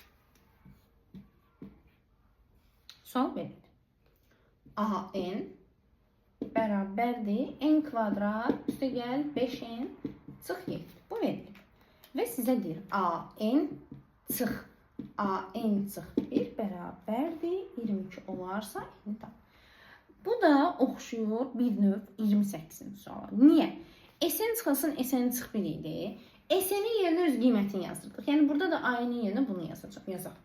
Sual belədir. An bərabərdir n kvadrat üstəgəl 5n çıx 7. Bu verilir. Və sizə deyir an çıx 1 bərabərdir 22 olarsa n tap. Bu da oxşuyur bir növ 28-ci suala. Niyə? Sn çıxılsın Sn çıx 1 idi. Sn-in yerinə öz qiymətini yazdırdıq. Yəni burada da a-nın yerinə bunu yazacaq. Yazaq.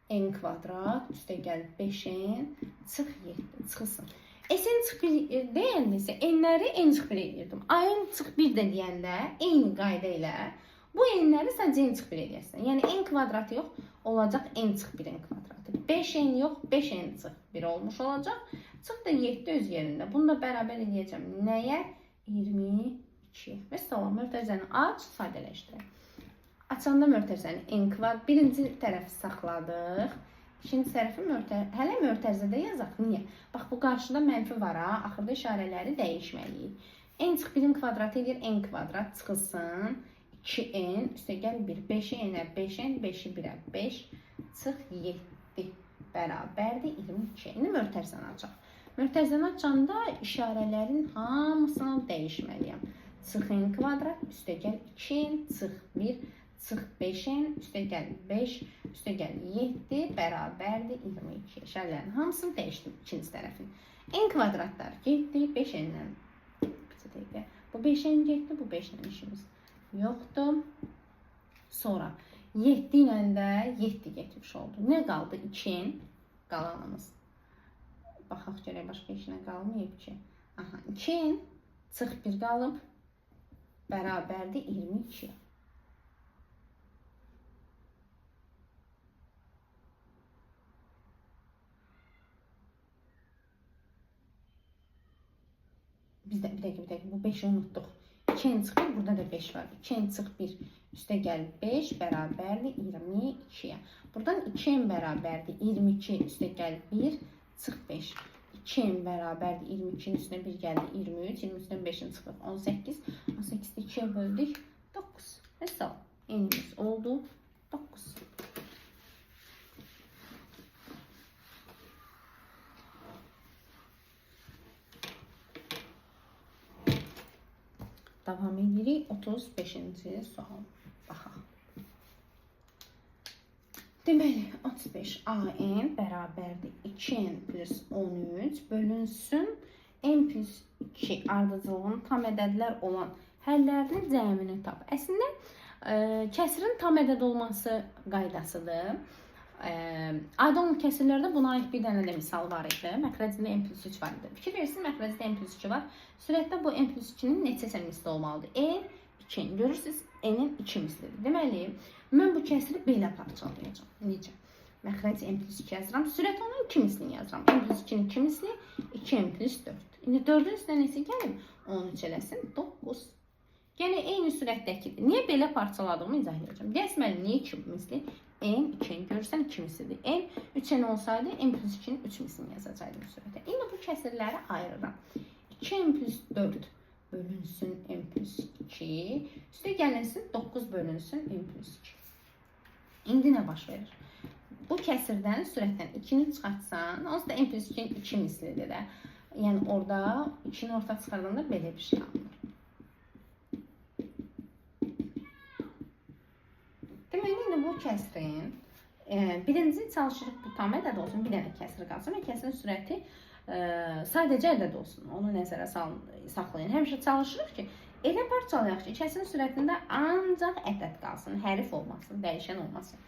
N kvadrat üstəgəl 5n çıx 7 çıxılsın. Sn çıx 1 deyəndə isə n-ləri n çıx 1 edirdim. A-n çıx 1 də deyəndə eyni qayda ilə bu n-ləri sadəcə n çıx 1 edərsən. Yəni n kvadratı yox, olacaq n çıx 1-in kvadratı. 5n yox, 5n çıx 1 olmuş olacaq. Çıx da 7 öz yerində. Bunu da bərabər edəcəm. Nəyə? 22. Və salam, mötərizəni aç, sadələşdirək. Açanda mötərizəni n kvadrat birinci tərəfi saxladıq. İkinci tərəfi hələ mötərizədə yazaq. Niyə? Bax, bu qarşıda mənfi var ha. Axırda işarələri dəyişməliyik. N çıx 1-in kvadratı edir n kvadrat çıxılsın. 2n üstəgəl 1. 5-i n-ə 5n, 5-i 1-ə 5 çıx 7 bərabərdir 22. İndi mötərizəni açaq. Mötərizəni açanda işarələrin hamısını dəyişməliyəm. Çıx n kvadrat üstəgəl 2n çıx 1 çıx 5n üstəgəl 5 üstəgəl 7 bərabərdir 22. İşarələrin hamısını dəyişdim ikinci tərəfin. N kvadratlar getdi 5n-dən. Bu 5n getdi, bu 5-lə işimiz yoxdur. Sonra 7 ilə də 7 getmiş oldu. Nə qaldı? 2n qalanımız. Baxaq görək, başqa işinə qalmayıb ki. 2n çıx 1 qalıb bərabərdir 22. Biz də bir dəqiqə, bu 5-i unutduq. 2n çıx 1, burada da 5 var. 2n çıx 1 üstəgəl 5 bərabərdir 22-yə. Buradan 2n bərabərdir 22 üstəgəl 1 çıx 5. 2n bərabərdir 22-nin üstünə 1 gəldi 23, 23-dən 5-in çıxıb 18. 18-də 2-yə böldük 9. Məsəl, n-imiz oldu 9. Davam edirik 35-ci sual. Baxaq. Deməli, 35 an bərabərdir 2n plus 13 bölünsün n plus 2 ardıcılığının tam ədədlər olan həllərinin cəmini tap. Əslində, kəsirin tam ədəd olması qaydasıdır. Aydın kəsirlərdə buna aid bir dənə də misal var idi. Məxrəcində n plus 3 var idi. Fikir verirsin, məxrəcində n plus 2 var. Sürətdə bu n plus 2-nin neçəsə misli olmalıdır? n 2. Görürsünüz, n-in 2 mislidir. Deməli, mən bu kəsiri belə parçalayacağım. Necə? Məxrəc n plus 2 yazıram. Sürət onun 2 mislini yazıram. n plus 2-nin 2 misli 2n plus 4. İndi 4-ün üstünə neçə gəlib? 13 eləsin 9. Yəni, eyni sürətdəkidir. Niyə belə parçaladığımı izah edəcəm. Dəsməli, niyə 2 misli? n 2-ni görürsən 2 mislidir. n 3n olsaydı, n plus 2-nin 3 mislini yazacaqdım sürətə. İndi bu kəsirləri ayırıram. 2n plus 4 bölünsün n plus 2. Üstə gəlinsin 9 bölünsün n plus 2. İndi nə baş verir? Bu kəsirdən sürətdən 2-ni çıxartsan, onsuz da n plus 2-nin 2 mislidir də. Yəni orada 2-ni ortaya çıxardanda belə bir şey alınır. Deməli, indi bu kəsirin birinci çalışırıq bu tam ədəd olsun, bir dənə kəsir qalsın və kəsirin sürəti sadəcə ədəd olsun. Onu nəzərə saxlayın. Həmişə çalışırıq ki, elə parçalayaq ki, kəsirin sürətində ancaq ədəd qalsın, hərf olmasın, dəyişən olmasın.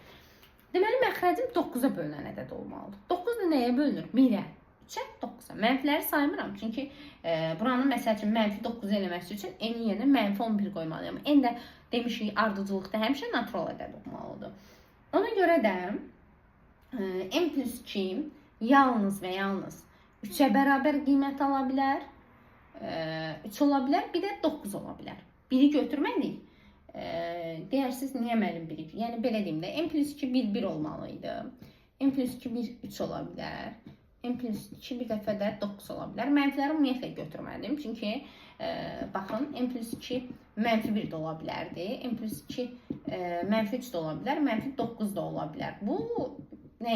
Deməli, məxrəcim 9-a bölünən ədəd olmalıdır. 9 da nəyə bölünür? 1-ə, 3-ə, 9-a. Mənfiləri saymıram. Çünki buranın məsəl üçün mənfi 9 eləməsi üçün n-in yerinə mənfi 11 qoymalıyam. N də demişik, ardıcılıqda həmişə natural ədəd olmalıdır. Ona görə də n plus 2 yalnız və yalnız 3-ə bərabər qiymət ala bilər. 3 ola bilər, bir də 9 ola bilər. 1-i götürmədik. Deyirsiniz, niyə mənim 1-i? Yəni, belə deyim də, n plus 2 1, 1 olmalıydı. N plus 2 1, 3 ola bilər. N plus 2 bir dəfə də 9 ola bilər. Mənfiləri ümumiyyətlə götürmədim. Çünki, baxın, n plus 2 mənfi 1 də ola bilərdi. N plus 2 mənfi 3 də ola bilər. Mənfi 9 da ola bilər. Bu, nə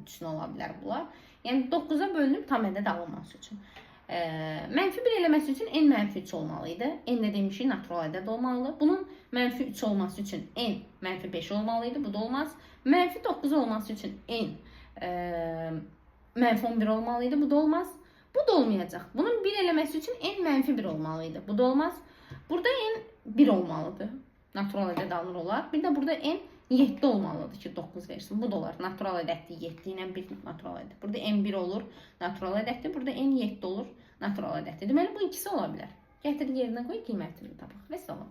üçün ola bilər bunlar? Yəni, 9-a bölünüb tam ədəd alınması üçün. Mənfi 1 eləməsi üçün n mənfi 3 olmalıydı. N də demişik, natural ədəd olmalıdır. Bunun mənfi 3 olması üçün n mənfi 5 olmalıydı. Bu da olmaz. Mənfi 9 olması üçün n mənfi 11 olmalıydı. Bu da olmaz. Bu da olmayacaq. Bunun 1 eləməsi üçün n mənfi 1 olmalıydı. Bu da olmaz. Burada n 1 olmalıdır. Natural ədəd alınır olar. Bir də burada n 7 olmalıdır ki 9 versin. Bu da olar. Natural ədəddir. 7 ilə 1 natural ədəd. Burada n 1 olur. Natural ədəddir. Burada n 7 olur. Natural ədəddir. Deməli, bu ikisi ola bilər. Gətir yerinə qoy, qiymətini tapaq. Və salam.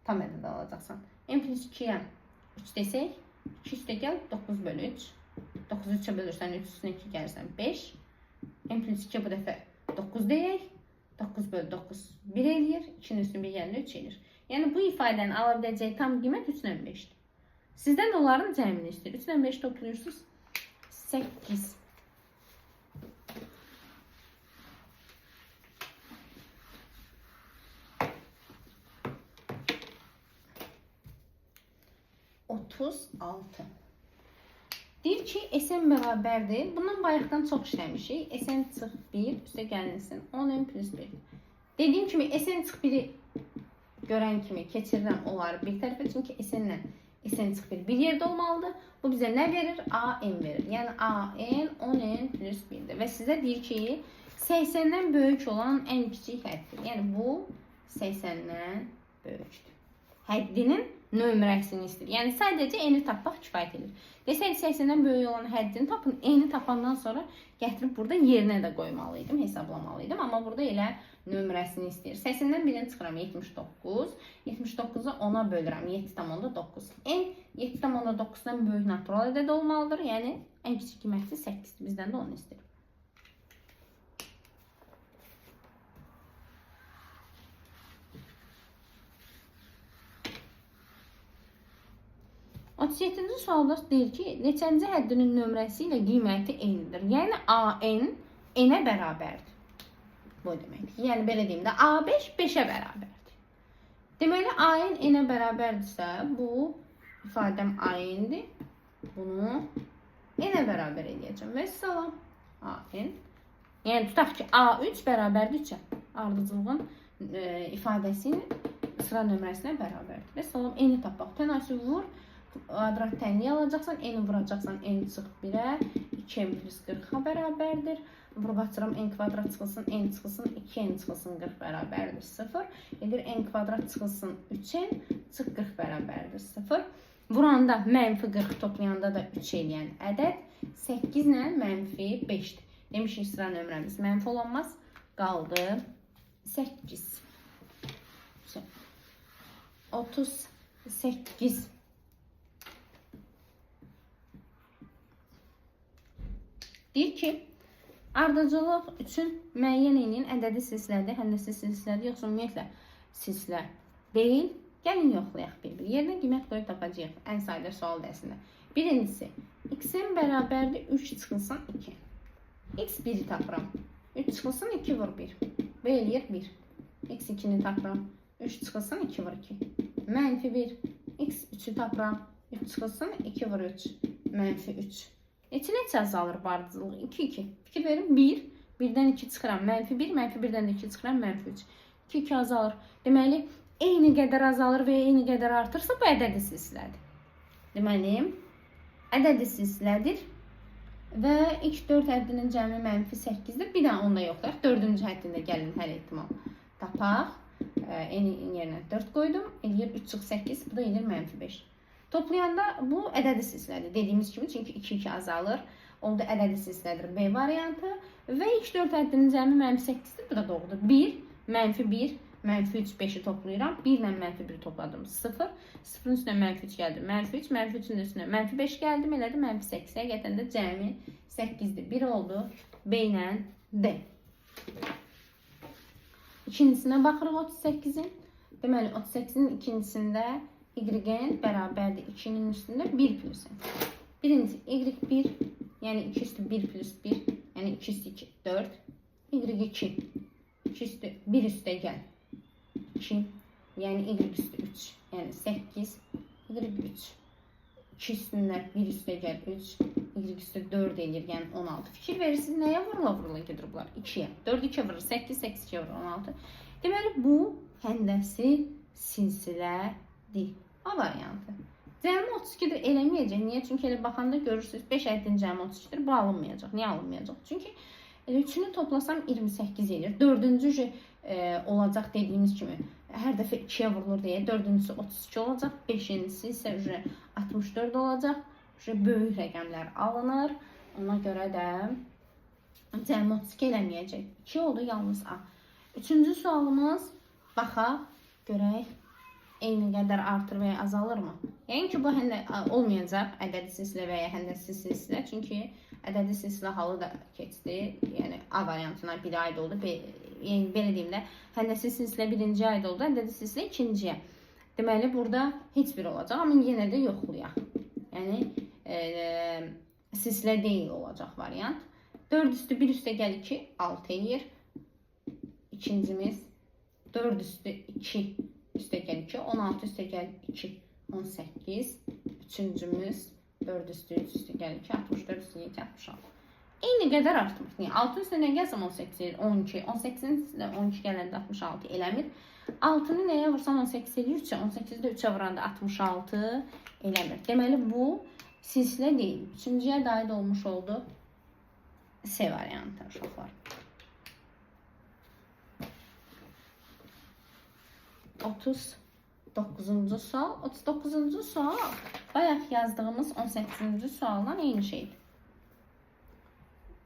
Tam ədəd alacaqsan. N plus 2-yə 3 desək, 2 üstə gəl, 9 bölü 3. 9-u 3-ə bölürsən, 3 üstünə 2 gəlirsən, 5. N plus 2 bu dəfə 9 deyək. 9 bölü 9 1 eləyir. 2-nin üstünə 1 gəlir, 3 eləyir. Yəni, bu ifadənin ala biləcəyi tam qiymət 3-lə 5-dir. Sizdən onların cəmini istəyir. 3-lə 5 toplayırsınız. 8. Deyir ki, Sn bərabərdir. Bundan bayaqdan çox işləmişik. Sn çıx 1 üstə gəlinsin 10n plus 1. Dediyim kimi, Sn çıx 1-i görən kimi keçirirəm onları bir tərəfə. Çünki Sn-lə Sn çıx 1 bir yerdə olmalıdır. Bu bizə nə verir? An verir. Yəni, An 10n plus 1-dir. Və sizə deyir ki, 80-dən böyük olan ən kiçik həddir. Yəni, bu 80-dən böyükdür. Həddinin nömrəsini istəyir. Yəni, sadəcə n-i tapmaq kifayət edir. Desək, 80-dən böyük olan həddini tapın, n-i tapandan sonra gətirib burada yerinə də qoymalıydım, hesablamalıydım. Amma burada elə nömrəsini istəyir. 80-dən 1-ni çıxıram 79. 79-u 10-a bölürəm 7,9. N 7,9-dan böyük natural ədəd olmalıdır. Yəni, ən kiçik qiyməti 8-dir. Bizdən də onu istəyir. Otuz sualda deyir ki, neçənci həddinin nömrəsi ilə qiyməti eynidir. Yəni, AN n-ə bərabərdir. Bu deməkdir. Yəni, belə deyim də, A5 5-ə bərabərdir. Deməli, AN n-ə bərabərdirsə, bu ifadəm AN-dir. Bunu n-ə bərabər edəcəm. Və salam AN. Yəni, tutaq ki, A3 bərabərdir 3-ə. Ardıcılığın ifadəsinin sıra nömrəsinə bərabərdir. Və salam n-i tapaq. Tənasüb vur. Kvadrat tənliyi alacaqsan, n-i vuracaqsan, n çıx 1-ə, 2n plus 40-a bərabərdir. Vurbaçıram, n kvadrat çıxılsın, n çıxılsın, 2n çıxılsın, 40 bərabərdir 0. Edir, n kvadrat çıxılsın, 3n, çıx 40 bərabərdir 0. Vuranda mənfi 40, toplayanda da 3 eləyən ədəd 8 ilə mənfi 5-dir. Demişik, sıra nömrəmiz mənfi olanmaz, qaldı 8. 38. Deyir ki, ardıcılıq üçün müəyyən enin ədədi silsilədir, həndəsi silsilədir, yoxsa ümumiyyətlə silsilə deyil. Gəlin yoxlayaq bir-bir. Yerinə qiymət qoyub tapacağıq. Ən sayıda sual dərsində. Birincisi, x-in bərabərdir 3 çıxılsın 2. X 1-i tapıram. 3 çıxılsın 2 vur 1. B eləyir 1. X 2'ni tapıram. 3 çıxılsın 2 vur 2. Mənfi 1. X 3'ü tapıram. 3 çıxılsın 2 vur 3. Mənfi 3. Neçə azalır bardıcılıq? 2 2. Fikir verin 1. 1-dən 2 çıxıram. Mənfi 1. Mənfi 1-dən də 2 çıxıram. Mənfi 3. 2 2 azalır. Deməli eyni qədər azalır və eyni qədər artırsa bu ədədi silsilədir. Deməli ədədi silsilədir. Və ilk 4 həddinin cəmi mənfi 8'dir. Bir dənə onda yoxdur. 4-cü həddində gəlin hər ehtimal tapaq. N yerinə 4 qoydum. Eləyir 3 çıx 8. Bu da eləyir mənfi 5. Toplayanda bu ədədi silsilədir. Dediyimiz kimi çünki 2 2 azalır. Oldu ədədi silsilədir B variantı. Və ilk 4 həddinin cəmi mənfi 8'dir. Bu da doğrudur. 1, mənfi 1, mənfi 3, 5'i toplayıram. 1 ilə mənfi 1 topladım. 0. 0'ın üstünə mənfi 3 gəldi. Mənfi 3. Mənfi 3'ün üstünə mənfi 5 gəldim. Elədi mənfi 8. Həqiqətən də cəmi 8'dir. 1 oldu. B ilə D. İkincisinə baxırıq 38'in. Deməli 38'in ikincisində Y bərabərdir 2'nin üstündə 1 plus. Birincisi Y1, yəni 2 üstü 1 plus 1, yəni 2 üstü 2, 4. Y2, 2 üstü 1 üstə gəl 2, yəni Y üstü 3, yəni 8, Y3. 2 üstündən 1 üstə gəl 3, Y üstü 4 edir, yəni 16. Fikir verirsiniz, nəyə vurula gedir bunlar? 2'yə. 4 2 vurur, 8, 8 2 vurur, 16. Deməli, bu həndəsi silsilədir. A variantı. Cəmi 32'dir eləməyəcək. Niyə? Çünki elə baxanda görürsünüz 5 həddin cəmi 32'dir. Bu alınmayacaq. Niyə alınmayacaq? Çünki 3'ünü toplasam 28 edir. 4-cü olacaq dediyimiz kimi. Hər dəfə 2'yə vurulur deyə 4-cüsü 32 olacaq. 5-incisi isə 64 olacaq. Böyük rəqəmlər alınır. Ona görə də cəmi 32 eləməyəcək. 2 oldu yalnız A. 3-cü sualımız baxaq, görək. Eyni qədər artır və ya azalır mı? Yəni ki, bu olmayacaq ədədi silsilə və ya həndəsi silsilə. Çünki ədədi silsilə halı da keçdi. Yəni A variantına 1 aid oldu. Yəni belə deyim də, həndəsi silsilə 1-ci aid oldu, ədədi silsilə 2-ciyə. Deməli, burada heç bir olacaq, amma yenə də yoxlayaq. Yəni, silsilə deyil olacaq variant. 4 üstü 1 üstə gəl 2, 6 eləyir. İkincimiz 4 üstü 2 üstə gəl 2, 16 üstə gəl 2, 18. Üçüncümüz 4 üstü 3 üstə gəl 2, 64 üstə 2, 66. Eyni qədər artmır. Niyə? 6 üstə nə gəlsəm 18, 12, 18-in üstə 12 gələndə 66 eləmir. 6'nı nəyə vursan 18 eləyir, 18'i də 3'ə vuranda 66 eləmir. Deməli, bu silsilə deyil. 3-cüyə də aid olmuş oldu. C variantı uşaqlar. 39-cu sual. 39-cu sual bayaq yazdığımız 18-ci sualdan eyni şeydir.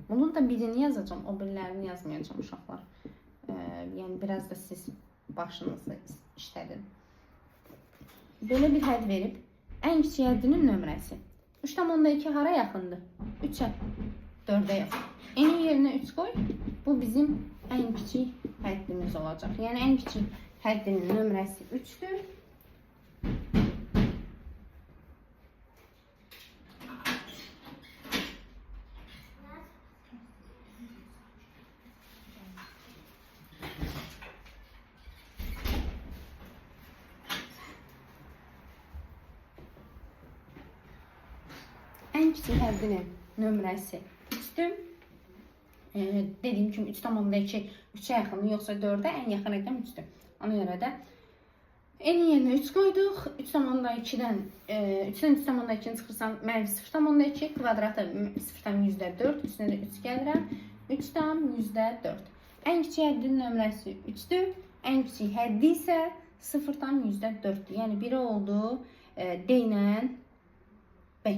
Bunun da birini yazacağım, o birilərini yazmayacağım uşaqlar. Yəni biraz da siz başınızı işlədin. Belə bir hədd verib, ən kiçik həddinin nömrəsi 3,2 hara yaxındır? 3'ə, 4'ə yaxın. N yerinə 3 qoy. Bu bizim ən kiçik həddimiz olacaq. Yəni ən kiçik həddinin nömrəsi 3'dür. Ən kiçik həddinin nömrəsi 3'dür. Dediyim kimi 3,2 3'ə yaxındır, yoxsa 4'ə ən yaxın rəqəm 3'dür. Ona görə də n yerinə 3 qoyduq. 3,2'dən 3'dən 3,2'ni çıxırsan mənfi 0,2 kvadratı 0,4 üstünə də 3 gəlirəm. 3,4. Ən kiçik həddin nömrəsi 3'dür. Ən kiçik həddi isə 0,4'dür. Yəni biri oldu D ilə B.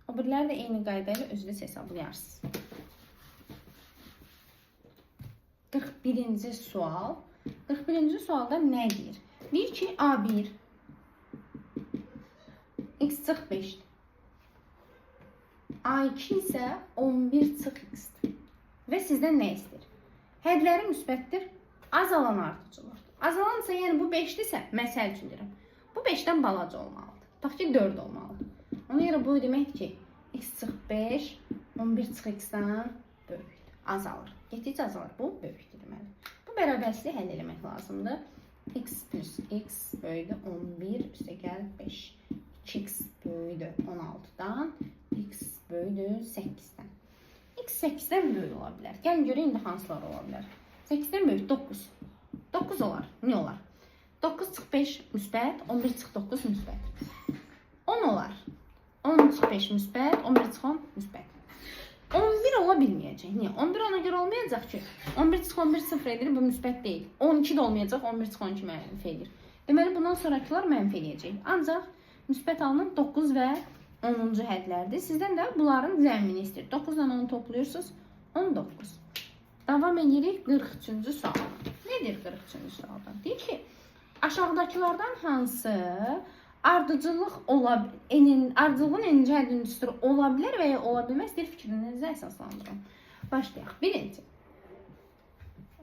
O birləri də eyni qayda ilə özünüz hesablayarsınız. 41-ci sual. 41-ci sualda nə deyir? Deyir ki, A1 x çıx 5'dir. A2 isə 11 çıx x-dir. Və sizdən nə istəyir? Hədləri müsbətdir, azalan artıcılardır. Azalan isə, yəni bu 5'dirsə, məsəl üçün deyirəm, bu 5'dən balaca olmalıdır. Tutaq ki, 4 olmalıdır. Ona görə bu deməkdir ki, x çıx 5, 11 çıx x-dən böyükdür. azalır. Getdikcə azalır. Bu böyükdür deməli. Bu bərabərsizliyi həll etmək lazımdır. X plus X böyüdür 11 üstə gəl 5. 2x böyüdür 16-dan. X böyüdür 8-dən. X 8-dən böyük ola bilər. Gəlin görək indi hansılar ola bilər. 8-dən böyük 9. 9 olar. Nə olar? 9 çıx 5 müsbət, 11 çıx 9 müsbət. 10 olar. 10 çıx 5 müsbət, 11 çıx 10 müsbət. 11 ola bilməyəcək. Niyə? 11 ona görə olmayacaq ki, 11 çıx 11 sıfır edir, bu müsbət deyil. 12 də olmayacaq, 11 çıx 12 mənfi edir. Deməli, bundan sonrakılar mənfi eləyəcək. Ancaq müsbət alınan 9 və 10-cu hədlərdir. Sizdən də bunların zəmmini istəyir. 9 ilə 10 toplayırsınız, 19. Davam edirik 43-cü suala. Nedir 43-cü sualda? Deyir ki, aşağıdakılardan hansı ardıcıllıq ardıcıllığın eninci həddinin düsturu ola bilər və ya ola bilməz bir fikrinizi əsaslandırın. Başlayaq. Birinci.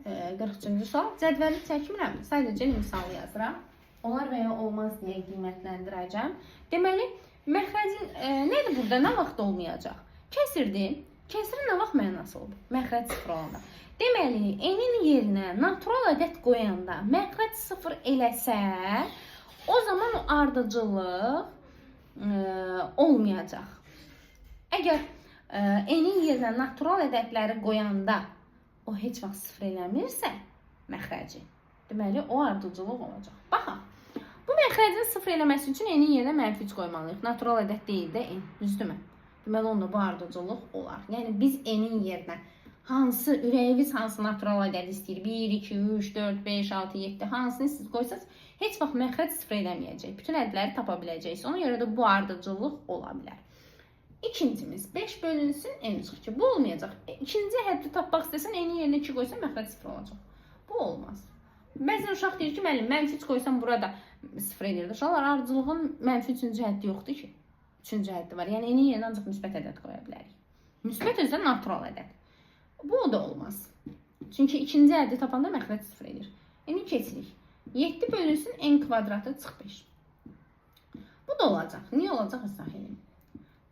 43-cü sual. Cədvəli çəkmirəm. Sadəcə misal yazıram. Olar və ya olmaz deyə qiymətləndirəcəm. Deməli, məxrəcin nədir burada? Nə vaxt olmayacaq? Kəsirdir. Kəsirin nə vaxt mənası olur? Məxrəc sıfır olanda. Deməli, enin yerinə natural ədəd qoyanda məxrəc sıfır eləsə, o zaman o ardıcıllıq olmayacaq. Əgər enin yerinə natural ədədləri qoyanda o heç vaxt sıfır eləmirsə, məxrəci, deməli, o ardıcıllıq olacaq. Baxın, bu məxrəcin sıfır eləməsi üçün enin yerinə mənfi 3 qoymalıyıq. Natural ədəd deyil də en, düzdürmü? Deməli, onda bu ardıcıllıq olar. Yəni, biz enin yerinə hansı, ürəyiniz hansı natural ədəd istəyir? 1, 2, 3, 4, 5, 6, 7, hansını siz qoysanız, heç vaxt məxrəc sıfır eləməyəcək. Bütün ədləri tapa biləcəksiniz. Ona görə də bu ardıcıllıq ola bilər. İkincimiz, 5 bölünsün, n çıx ki. Bu olmayacaq. İkinci həddi tapmaq istəsən, n-in yerinə 2 qoysan, məxrəc sıfır olacaq. Bu olmaz. Bəzən uşaq deyir ki, müəllim, mənfi 3 qoysan, burada sıfır edir. Uşaqlar, ardıcıllığın mənfi 3-cü həddi yoxdur ki. 3-cü həddi var. Yəni, n-in yerinə ancaq müsbət ədəd qoya bilərik. Müsbət özdə natural ədəd. Bu da olmaz. Çünki ikinci həddi tapanda məxrəc sıfır edir. İndi keçirik. 7 bölünsün n kvadratı çıx 5. Bu da olacaq. Niyə olacaq? İzah edin.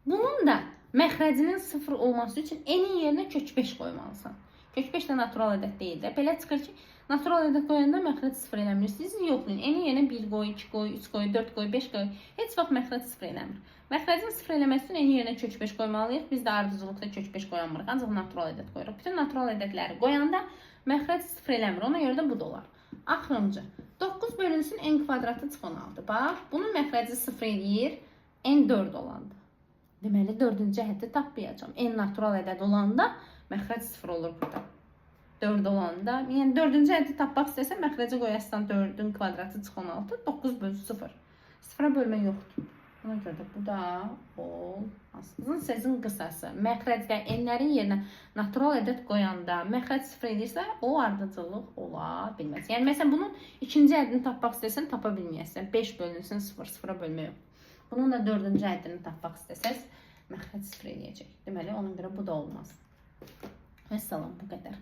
Bunun da məxrəcinin sıfır olması üçün n-in yerinə kök 5 qoymalısan. Kök 5 də natural ədəd deyil də. Belə çıxır ki, natural ədəd qoyanda məxrəc sıfır eləmirsiniz. Yoxlayın. N-in yerinə 1 qoy, 2 qoy, 3 qoy, 4 qoy, 5 qoy. Heç vaxt məxrəc sıfır eləmir. Məxrəcin sıfır eləməsi üçün n-in yerinə kök 5 qoymalıyıq. Biz də ardıcılıqda kök 5 qoyamırıq. Ancaq natural ədəd qoyuruq. Bütün natural ədədləri qoyanda məxrəc sıfır eləmir. Ona görə də bu da olar. Axırıncı. 9 bölünsün n kvadratı çıx 16. Bax, bunun məxrəci sıfır eləyir. N 4 olanda. Deməli, 4-cü həddi tapmayacağam. N natural ədəd olanda məxrəc sıfır olur burada. 4 olanda, yəni 4-cü həddi tapmaq istəsən, məxrəcə qoyasından 4-ün kvadratı çıx 16, 9 bölü 0. Sıfıra bölmə yoxdur. Ona görə də bu da olmaz. Bunun sözün qısası, məxrəcdə n-lərin yerinə natural ədəd qoyanda məxrəc sıfır edirsə, o ardıcıllıq ola bilməz. Yəni, məsələn, bunun ikinci həddini tapmaq istəsən, tapa bilməyəsən. 5 bölünsün 0, sıfıra bölmə yox. Bunun da 4-cü həddini tapmaq istəsəz, məxrəc sıfır eləyəcək. Deməli, ona görə bu da olmaz. Vəssalam, bu qədər.